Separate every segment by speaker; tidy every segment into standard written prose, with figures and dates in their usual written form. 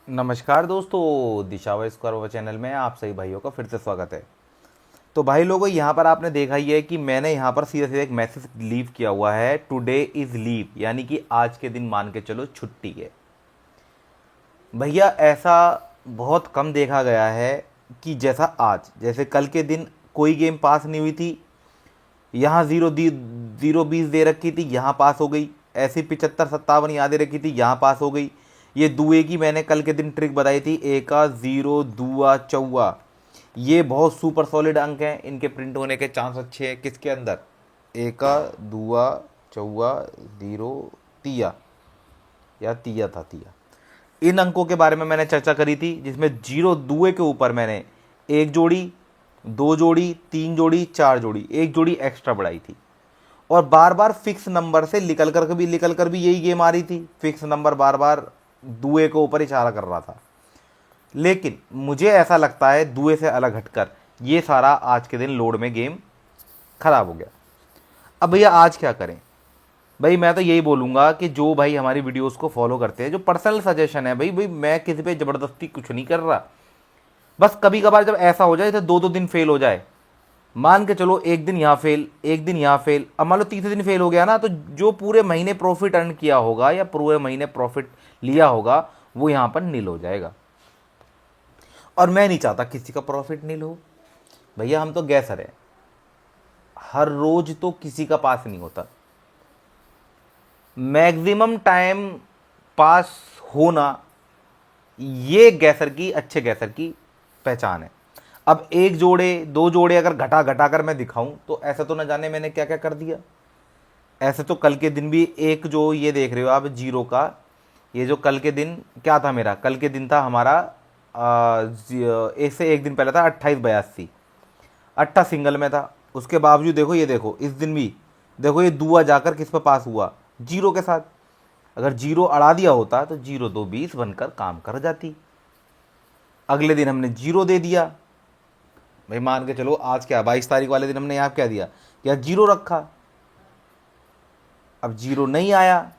Speaker 1: नमस्कार दोस्तों, Disawar square channel में आप सभी भाइयों का फिर से स्वागत है। तो भाई लोगों, यहाँ पर आपने देखा ही है कि मैंने यहाँ पर सीधे सीधे एक मैसेज लीव किया हुआ है, टुडे इज़ लीव, यानी कि आज के दिन मान के चलो छुट्टी है। भैया ऐसा बहुत कम देखा गया है कि जैसा आज, जैसे कल के दिन कोई गेम पास नहीं हुई थी, यहाँ जीरो 20 दे रखी थी, यहाँ पास हो गई। ऐसी 75 57 यहाँ दे रखी थी, यहाँ पास हो गई। ये दुए की मैंने कल के दिन ट्रिक बताई थी, एका जीरो दुआ चौवा, ये बहुत सुपर सॉलिड अंक हैं, इनके प्रिंट होने के चांस अच्छे हैं। किसके अंदर? एका दुआ चौवा जीरो तिया, या तिया था तिया। इन अंकों के बारे में मैंने चर्चा करी थी, जिसमें जीरो दुए के ऊपर मैंने एक जोड़ी, दो जोड़ी, तीन जोड़ी, चार जोड़ी, एक जोड़ी एक्स्ट्रा बढ़ाई थी। और बार बार फिक्स नंबर से निकल कर भी यही गेम आ रही थी। फिक्स नंबर बार बार दुए के ऊपर इशारा कर रहा था। लेकिन मुझे ऐसा लगता है दुए से अलग हटकर ये सारा आज के दिन लोड में गेम खराब हो गया। अब भैया आज क्या करें? भाई मैं तो यही बोलूँगा कि जो भाई हमारी वीडियोस को फॉलो करते हैं, जो पर्सनल सजेशन है, भाई भाई मैं किसी पे ज़बरदस्ती कुछ नहीं कर रहा। बस कभी कभार जब ऐसा हो जाए तो दो दो दिन फेल हो जाए, मान के चलो एक दिन यहाँ फेल, एक दिन यहाँ फेल, अब मान लो तीसरे दिन फेल हो गया ना, तो जो पूरे महीने प्रॉफिट अर्न किया होगा या पूरे महीने प्रॉफिट लिया होगा वो यहाँ पर नील हो जाएगा। और मैं नहीं चाहता किसी का प्रॉफिट नील हो। भैया हम तो गैसर है, हर रोज तो किसी का पास नहीं होता। मैक्सिमम टाइम पास होना, ये गैसर की, अच्छे गैसर की पहचान है। अब एक जोड़े दो जोड़े अगर घटा घटा कर मैं दिखाऊं तो ऐसा तो न जाने मैंने क्या क्या कर दिया। ऐसे तो कल के दिन भी एक जो ये देख रहे हो आप जीरो का, ये जो कल के दिन क्या था, मेरा कल के दिन था हमारा एक से एक दिन पहले था 28 82, अट्ठा सिंगल में था। उसके बावजूद देखो, ये देखो इस दिन भी देखो, ये दुआ जाकर किस पर पास हुआ? जीरो के साथ। अगर जीरो अड़ा दिया होता तो जीरो दो 20 बनकर काम कर जाती। अगले दिन हमने जीरो दे दिया। भाई मान के चलो आज क्या, 22 तारीख वाले दिन हमने यहाँ क्या दिया, या जीरो रखा। अब जीरो नहीं आया,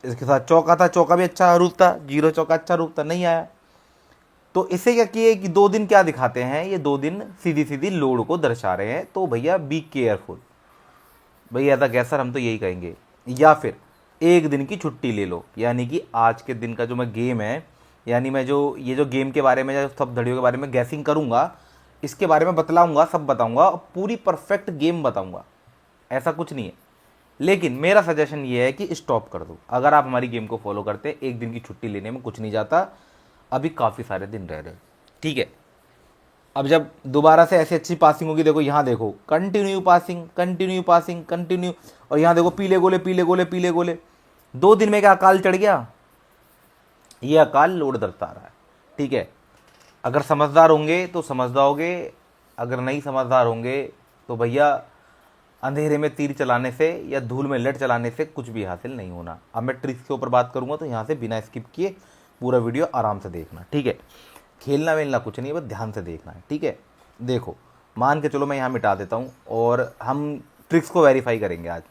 Speaker 1: इसके साथ चौका था, चौका भी अच्छा रूप था, जीरो चौका अच्छा रूप था, नहीं आया। तो इसे क्या किए कि दो दिन क्या दिखाते हैं, ये दो दिन सीधी सीधी लोड को दर्शा रहे हैं। तो भैया बी केयरफुल। भैया ऐसा कैसा, हम तो यही कहेंगे। या फिर एक दिन की छुट्टी ले लो, यानी कि आज के दिन का जो मैं गेम है, यानी मैं जो ये जो गेम के बारे में या सब धड़ियों के बारे में गैसिंग करूंगा, इसके बारे में बतलाऊंगा, सब बताऊंगा और पूरी परफेक्ट गेम बताऊंगा। ऐसा कुछ नहीं है। लेकिन मेरा सजेशन ये है कि स्टॉप कर दो। अगर आप हमारी गेम को फॉलो करते हैं, एक दिन की छुट्टी लेने में कुछ नहीं जाता। अभी काफ़ी सारे दिन रह रहे हैं, ठीक है। अब जब दोबारा से ऐसी अच्छी पासिंग होगी, देखो यहाँ देखो, continue passing, continue passing, continue. और यहाँ देखो पीले गोले पीले गोले पीले गोले। दो दिन में क्या अकाल चढ़ गया? ये अकाल लोड दर्शा रहा है, ठीक है। अगर समझदार होंगे तो समझदार होंगे, अगर नहीं समझदार होंगे तो भैया अंधेरे में तीर चलाने से या धूल में लट चलाने से कुछ भी हासिल नहीं होना। अब मैं ट्रिक्स के ऊपर बात करूंगा, तो यहाँ से बिना स्किप किए पूरा वीडियो आराम से देखना, ठीक है। खेलना वेलना कुछ नहीं है, बस ध्यान से देखना है, ठीक है। देखो मान के चलो मैं यहाँ मिटा देता हूँ और हम ट्रिक्स को वेरीफाई करेंगे आज।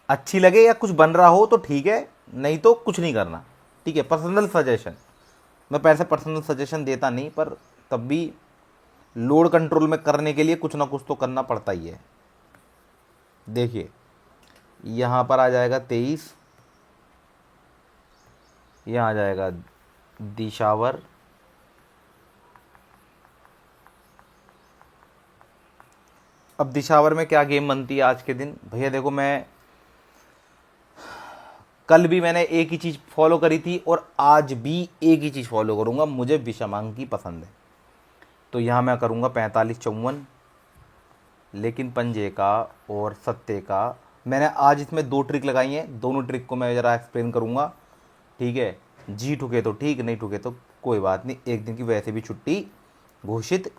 Speaker 1: अच्छी लगे या कुछ बन रहा हो तो ठीक है, नहीं तो कुछ नहीं करना, ठीक है। पर्सनल सजेशन, मैं पैसे पर्सनल सजेशन देता नहीं, पर तब भी लोड कंट्रोल में करने के लिए कुछ ना कुछ तो करना पड़ता ही है। देखिए यहाँ पर आ जाएगा 23, यहाँ आ जाएगा दिशावर, अब दिशावर में क्या गेम बनती है आज के दिन? भैया देखो, मैं कल भी मैंने एक ही चीज़ फॉलो करी थी और आज भी एक ही चीज़ फॉलो करूँगा। मुझे विषमांक की पसंद है, तो यहाँ मैं करूँगा 45 54। लेकिन पंजे का और सत्ते का मैंने आज इसमें दो ट्रिक लगाई हैं, दोनों ट्रिक को मैं ज़रा एक्सप्लेन करूँगा, ठीक है। जी ठुके तो ठीक, नहीं ठुके तो कोई बात नहीं, एक दिन की वैसे भी छुट्टी घोषित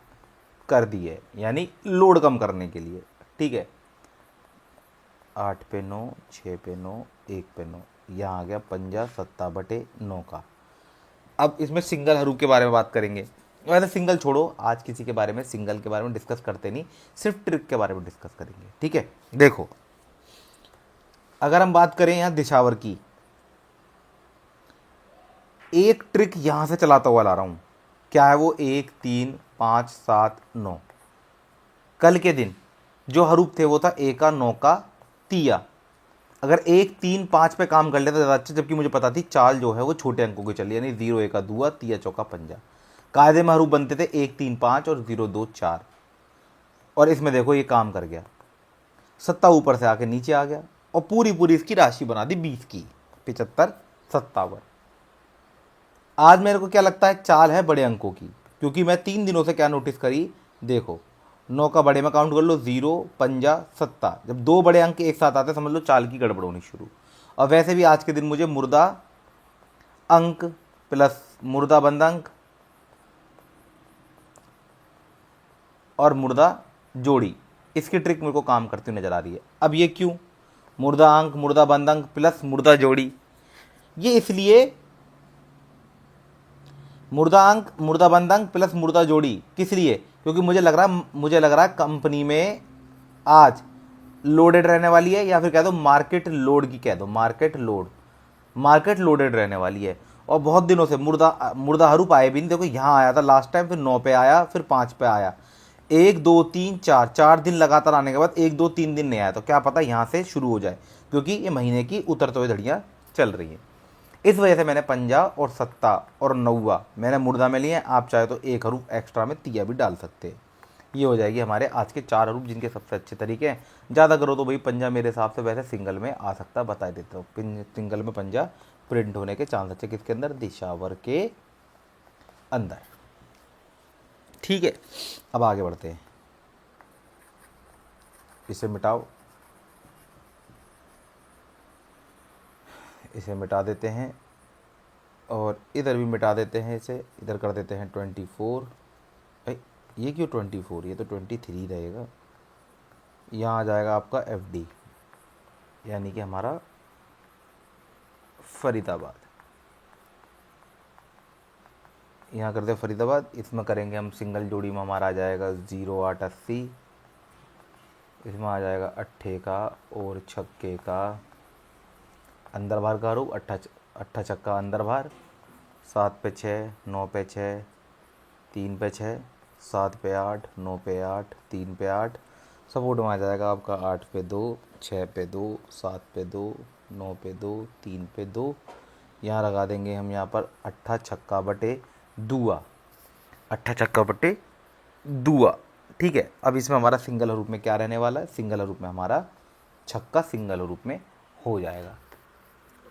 Speaker 1: कर दी है, यानी लोड कम करने के लिए, ठीक है। 8 पे 9, 6 पे 9, 1 पे 9, यहाँ आ गया पंजा 7/9 का। अब इसमें सिंगल हरू के बारे में बात करेंगे। वैसे सिंगल छोड़ो, आज किसी के बारे में सिंगल के बारे में डिस्कस करते नहीं, सिर्फ ट्रिक के बारे में डिस्कस करेंगे, ठीक है। देखो अगर हम बात करें यहाँ दिशावर की, एक ट्रिक यहाँ से चलाता हुआ ला रहा हूँ। क्या है वो? 1 3 5 7 9। कल के दिन जो हरूफ थे वो था 1 का 9 का तिया। अगर 1 3 5 पे काम कर लेता ज़्यादा अच्छा, जबकि मुझे पता थी चाल जो है वो छोटे अंकों की चली, यानी 0 1 का दुआ, तिया चौका पंजा। कायदे में हरूफ बनते थे 1 3 5 और 0 2 4। और इसमें देखो ये काम कर गया, सत्ता ऊपर से आके नीचे आ गया और पूरी पूरी इसकी राशि बना दी 20 की, 75 57। आज मेरे को क्या लगता है, चाल है बड़े अंकों की, क्योंकि मैं 3 दिनों से क्या नोटिस करी, देखो 9 का बड़े में काउंट कर लो, 0 पंजा सत्ता। जब दो बड़े अंक एक साथ आते समझ लो चाल की गड़बड़ होनी शुरू। और वैसे भी आज के दिन मुझे मुर्दा अंक प्लस मुर्दा बंद अंक और मुर्दा जोड़ी, इसकी ट्रिक मेरे को काम करती हुई नजर आ रही है। अब ये क्यों? मुर्दा अंक मुर्दा बंद अंक प्लस मुर्दा जोड़ी, ये इसलिए मुर्दा अंक मुर्दा बंद अंक प्लस मुर्दा जोड़ी किस लिए? क्योंकि मुझे लग रहा है कंपनी में आज लोडेड रहने वाली है, या फिर कह दो मार्केट लोड की, कह दो मार्केट लोडेड रहने वाली है। और बहुत दिनों से मुर्दा हरूप आए भी नहीं। देखो यहाँ आया था लास्ट टाइम, फिर 9 पे आया, फिर 5 पे आया, 1 2 3 4 4 दिन लगातार आने के बाद 1 2 3 दिन नहीं आया। तो क्या पता यहाँ से शुरू हो जाए, क्योंकि ये महीने की उतरते हुए घड़ियाँ चल रही हैं। इस वजह से मैंने पंजा और सत्ता और नौवा मैंने मुर्दा में लिए हैं। आप चाहे तो एक हरूफ एक्स्ट्रा में तिया भी डाल सकते हैं। ये हो जाएगी हमारे आज के 4 हरूफ, जिनके सबसे अच्छे तरीके हैं। ज़्यादा करो तो भाई पंजा मेरे हिसाब से वैसे सिंगल में आ सकता है, बता देता हूँ। सिंगल में पंजा प्रिंट होने के चांस अच्छे, किसके अंदर? दिशावर के अंदर। ठीक है, अब आगे बढ़ते हैं। इसे मिटाओ, इसे मिटा देते हैं और इधर भी मिटा देते हैं। इसे इधर कर देते हैं 24। ये क्यों 24? ये तो 23 रहेगा। यहाँ आ जाएगा आपका FD, यानी कि हमारा फरीदाबाद। यहाँ करते हैं फरीदाबाद। इसमें करेंगे हम सिंगल जोड़ी में, हमारा आ जाएगा 0 8 80। इसमें आ जाएगा अट्ठे का और छक्के का अंदर बाहर का रूप, अट्ठा छक्का अंदर बाहर, 7 पे 6 9 पे 6 3 पे 6 7 पे 8 9 पे 8 3 पे 8। सपोर्ट में आ जाएगा आपका 8 पे 2 6 पे 2 7 पे 2 9 पे 2 3 पे 2। यहाँ लगा देंगे हम यहाँ पर अट्ठा छक्का बटे दुआ, अट्ठा छक्का बटे दुआ। ठीक है, अब इसमें हमारा सिंगल हरूप में क्या रहने वाला है? सिंगल हरूप में हमारा छक्का सिंगल हरूप में हो जाएगा।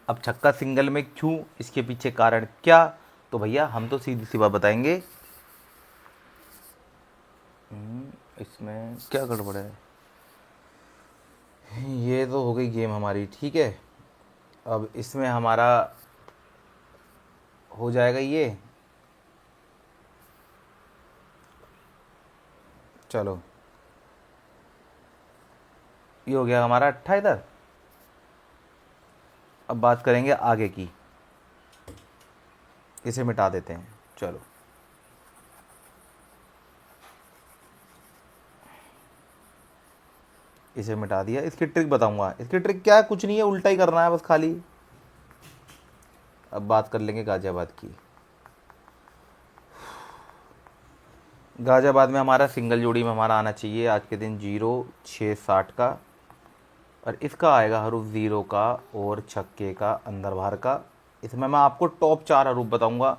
Speaker 1: अब छक्का सिंगल में क्यों, इसके पीछे कारण क्या? तो भैया हम तो सीधी सी बात बताएंगे। इसमें क्या गड़बड़ है? ये तो हो गई गेम हमारी। ठीक है, अब इसमें हमारा हो जाएगा ये, चलो ये हो गया हमारा अट्ठा इधर। अब बात करेंगे आगे की, इसे मिटा देते हैं। चलो इसे मिटा दिया। इसकी ट्रिक बताऊंगा। इसकी ट्रिक क्या है? कुछ नहीं है, उल्टा ही करना है बस खाली। अब बात कर लेंगे गाजियाबाद की। गाजियाबाद में हमारा सिंगल जोड़ी में हमारा आना चाहिए आज के दिन 0 6 60 का, और इसका आएगा हरूफ 0 का और छक्के का अंदर बाहर का। इसमें मैं आपको टॉप 4 हरूफ बताऊंगा।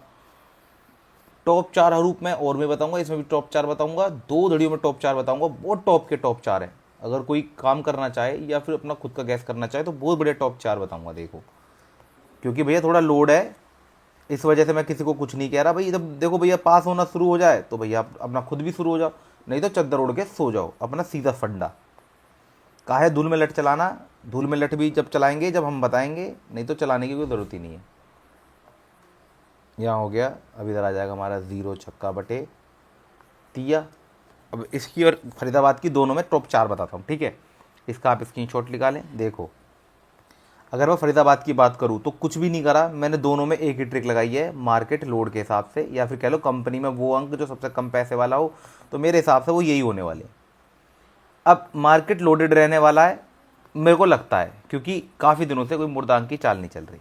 Speaker 1: टॉप 4 हरूफ में और मैं बताऊंगा, इसमें भी टॉप 4 बताऊंगा, 2 घड़ियों में टॉप 4 बताऊंगा। बहुत टॉप के टॉप 4 हैं। अगर कोई काम करना चाहे या फिर अपना खुद का गैस करना चाहे तो बहुत बड़े टॉप 4 बताऊंगा। देखो, क्योंकि भैया थोड़ा लोड है, इस वजह से मैं किसी को कुछ नहीं कह रहा। भाई जब देखो भैया पास होना शुरू हो जाए तो भैया आप अपना खुद भी शुरू हो जाओ, नहीं तो चद्दर ओढ़ के सो जाओ अपना सीधा फंडा। काहे धूल में लट चलाना? धूल में लट भी जब चलाएंगे जब हम बताएंगे, नहीं तो चलाने की कोई ज़रूरत ही नहीं है। यहाँ हो गया। अब इधर आ जाएगा हमारा 0 छक्का बटे तिया। अब इसकी और फरीदाबाद की दोनों में टॉप 4 बताता हूँ। ठीक है, इसका आप स्क्रीनशॉट निकालें। देखो, अगर मैं फरीदाबाद की बात करूँ तो कुछ भी नहीं करा मैंने, दोनों में एक ही ट्रिक लगाई है मार्केट लोड के हिसाब से, या फिर कह लो कंपनी में वो अंक जो सबसे कम पैसे वाला हो, तो मेरे हिसाब से वो यही होने वाले। अब मार्केट लोडेड रहने वाला है मेरे को लगता है, क्योंकि काफ़ी दिनों से कोई मुर्दा अंक की चाल नहीं चल रही।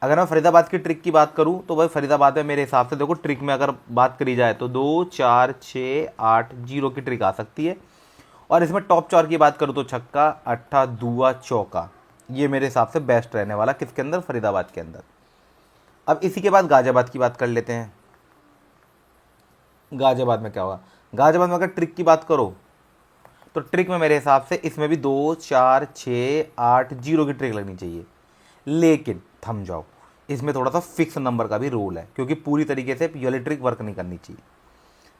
Speaker 1: अगर मैं फरीदाबाद की ट्रिक की बात करूं तो भाई फरीदाबाद में मेरे हिसाब से देखो, ट्रिक में अगर बात करी जाए तो 2 4 6 8 0 की ट्रिक आ सकती है। और इसमें टॉप 4 की बात करूं तो छक्का, अट्ठा, दुआ, चौका, ये मेरे हिसाब से बेस्ट रहने वाला किसके अंदर, फरीदाबाद के अंदर। अब इसी के बाद गाजियाबाद की बात कर लेते हैं। गाजियाबाद में क्या होगा, गाजियाबाद में अगर ट्रिक की बात करो तो ट्रिक में मेरे हिसाब से इसमें भी 2 4 6 8 0 की ट्रिक लगनी चाहिए। लेकिन थम जाओ, इसमें थोड़ा सा फिक्स नंबर का भी रोल है, क्योंकि पूरी तरीके से ये वाली ट्रिक वर्क नहीं करनी चाहिए।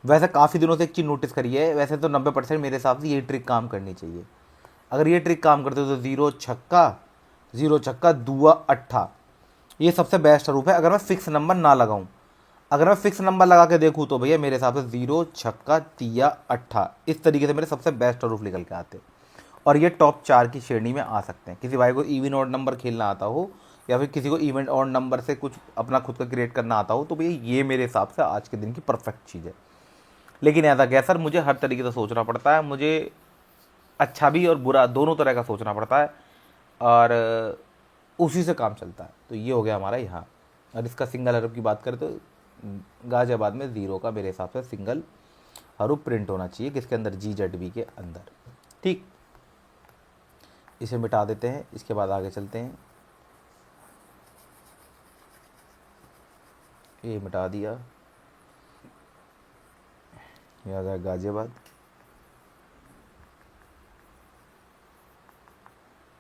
Speaker 1: वैसे काफ़ी दिनों से एक चीज़ नोटिस करी है, वैसे तो 90% मेरे हिसाब से ये ट्रिक काम करनी चाहिए। अगर ये ट्रिक काम करते हो तो 0 छक्का दुआ अट्ठा, ये सबसे बेस्ट रूप है अगर मैं फिक्स नंबर ना लगाऊं। अगर मैं फिक्स नंबर लगा के देखूँ तो भैया मेरे हिसाब से 0 छक्का तिया अट्ठा, इस तरीके से मेरे सबसे बेस्ट रूप निकल के आते हैं। और ये टॉप 4 की श्रेणी में आ सकते हैं। किसी भाई को इवन ऑड नंबर खेलना आता हो, या फिर किसी को इवेंट ऑड नंबर से कुछ अपना खुद का क्रिएट करना आता हो, तो भैया ये मेरे हिसाब से आज के दिन की परफेक्ट चीज़ है। लेकिन ऐसा क्या सर, मुझे हर तरीके से सोचना पड़ता है, मुझे अच्छा भी और बुरा दोनों तरह का सोचना पड़ता है, और उसी से काम चलता है। तो ये हो गया हमारा यहाँ। और इसका सिंगल हरूफ की बात करें तो गाजियाबाद में 0 का मेरे हिसाब से सिंगल हरूफ प्रिंट होना चाहिए, किसके अंदर, GZB के अंदर। ठीक, इसे मिटा देते हैं, इसके बाद आगे चलते हैं। ये मिटा दिया, ये आ गया गाजियाबाद।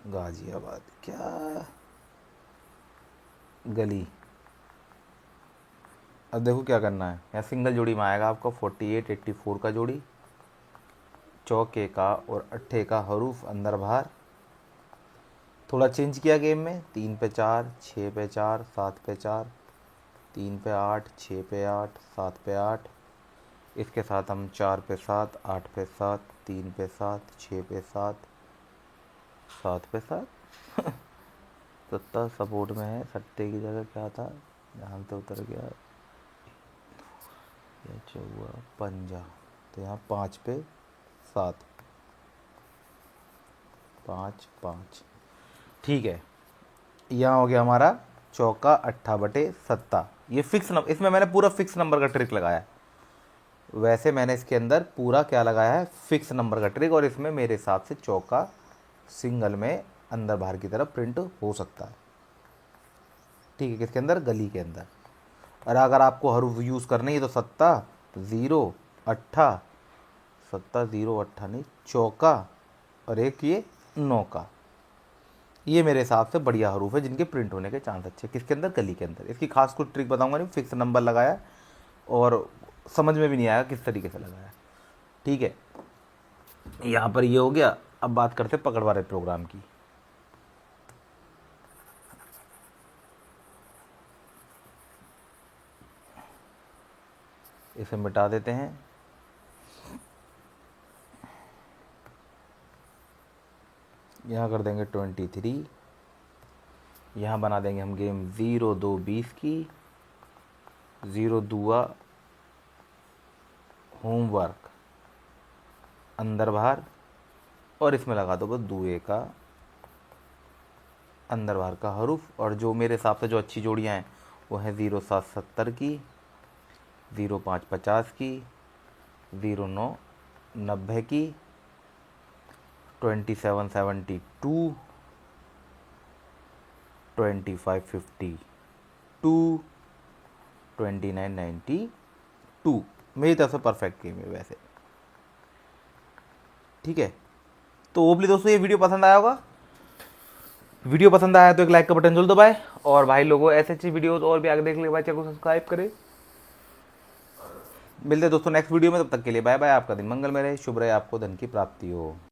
Speaker 1: गाजियाबाद क्या गली। अब देखो क्या करना है, यहाँ सिंगल जोड़ी में आएगा आपका 48 84 का जोड़ी, चौके का और अट्ठे का हरूफ अंदर बाहर। थोड़ा चेंज किया गेम में, 3 पे 4 6 पे 4 7 पे 4, 3 पे 8 6 पे 8 7 पे 8, इसके साथ हम 4 पे 7 8 पे 7 3 पे 7 6 पे 7 7 पे 7 सत्ता सपोर्ट में है, सट्टे की जगह क्या था, यहाँ तो उतर गया, ये चौवा पंजा, तो यहाँ 5 पे 7 5 5। ठीक है, यहाँ हो गया हमारा चौका अट्ठा बटे सत्ता। ये फिक्स नंबर, इसमें मैंने पूरा फिक्स नंबर का ट्रिक लगाया है। वैसे मैंने इसके अंदर पूरा क्या लगाया है, फिक्स नंबर का ट्रिक। और इसमें मेरे हिसाब से चौका सिंगल में अंदर बाहर की तरफ प्रिंट हो सकता है। ठीक है, किसके अंदर, गली के अंदर। और अगर आपको हरूफ यूज़ करनी है तो सत्ता 0 अट्ठा, सत्ता 0 अट्ठा नहीं, चौका और एक ये 9 का, ये मेरे हिसाब से बढ़िया हरूफ है जिनके प्रिंट होने के चांस अच्छे। किसके अंदर, गली के अंदर। इसकी खास कुछ ट्रिक बताऊंगा नहीं, फिक्स नंबर लगाया और समझ में भी नहीं आया किस तरीके से लगाया। ठीक है, यहाँ पर ये हो गया। अब बात करते हैं पकड़वारे प्रोग्राम की। इसे मिटा देते हैं। यहाँ कर देंगे 23, यहाँ बना देंगे हम गेम 0 2 20 की, 0 दुआ होमवर्क अंदर बाहर, और इसमें लगा दो बस दुए का अंदर बाहर का हरूफ। और जो मेरे हिसाब से जो अच्छी जोड़ियाँ हैं वो हैं 0 7 70 की, 0 5 50 की, 0 9 90 की, 27 72, 25 52, 29 92। मेरी तरफ से परफेक्ट गेम है वैसे। ठीक है, तो होपली दोस्तों ये वीडियो पसंद आया होगा। वीडियो पसंद आया तो एक लाइक का बटन जल्द दबाएं, और भाई लोगों ऐसे अच्छी वीडियोस और भी आगे देखने के बाद चैनल को सब्सक्राइब करें। मिलते हैं दोस्तों नेक्स्ट वीडियो में, तब तक के लिए बाय बाय। आपका दिन मंगल में रहे, शुभ रहे, आपको धन की प्राप्ति हो।